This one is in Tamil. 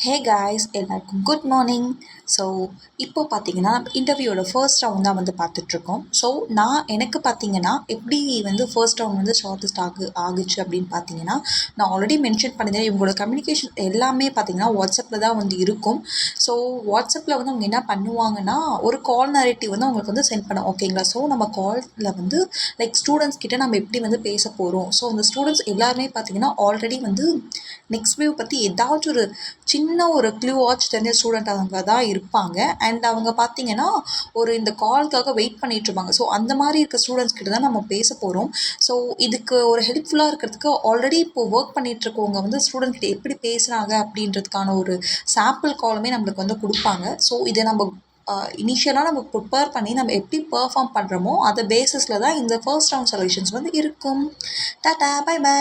ஹே காய்ஸ் எல்லாருக்கும் குட் மார்னிங். ஸோ இப்போ பார்த்தீங்கன்னா இன்டர்வியூவோட ஃபர்ஸ்ட் ரவுண்ட் தான் வந்து பார்த்துட்ருக்கோம். ஸோ எனக்கு பார்த்தீங்கன்னா எப்படி வந்து ஃபர்ஸ்ட் ரவுண்ட் வந்து ஷார்ட்டஸ்ட் ஆகுச்சு அப்படின்னு பார்த்தீங்கன்னா, நான் ஆல்ரெடி மென்ஷன் பண்ணியிருந்தேன். இவங்களோட கம்யூனிகேஷன் எல்லாமே பார்த்தீங்கன்னா வாட்ஸ்அப்பில் தான் வந்து இருக்கும். ஸோ வாட்ஸ்அப்பில் வந்து அவங்க என்ன பண்ணுவாங்கன்னா, ஒரு கால் நரேட்டிவ் வந்து அவங்களுக்கு வந்து சென்ட் பண்ண ஓகேங்களா. ஸோ நம்ம காலில் வந்து லைக் ஸ்டூடெண்ட்ஸ் கிட்ட நம்ம எப்படி வந்து பேச போகிறோம். ஸோ அந்த ஸ்டூடெண்ட்ஸ் எல்லாருமே பார்த்தீங்கன்னா ஆல்ரெடி வந்து நெக்ஸ்ட் வேவ் பற்றி ஏதாச்சும் ஒரு சின்ன ஒரு க்ளூ வாட்ச் தெரிஞ்ச ஸ்டூடெண்ட் அவங்க தான் இருப்பாங்க. அண்ட் அவங்க பார்த்தீங்கன்னா இந்த கால்க்காக வெயிட் பண்ணிகிட்ருப்பாங்க. ஸோ அந்த மாதிரி இருக்க ஸ்டூடெண்ட்ஸ் கிட்ட தான் நம்ம பேச போகிறோம். ஸோ இதுக்கு ஒரு ஹெல்ப்ஃபுல்லாக இருக்கிறதுக்கு ஆல்ரெடி இப்போது ஒர்க் பண்ணிகிட்ருக்கவங்க வந்து ஸ்டூடெண்ட் கிட்ட எப்படி பேசுகிறாங்க அப்படின்றதுக்கான ஒரு சாம்பிள் காலுமே நம்மளுக்கு வந்து கொடுப்பாங்க. ஸோ இதை நம்ம இனிஷியலாக நம்ம ப்ரிப்பேர் பண்ணி நம்ம எப்படி பெர்ஃபார்ம் பண்ணுறோமோ அதை பேசிஸில் தான் இந்த ஃபர்ஸ்ட் ரவுண்ட் சொல்யூஷன்ஸ் வந்து இருக்கும். Tata bye by.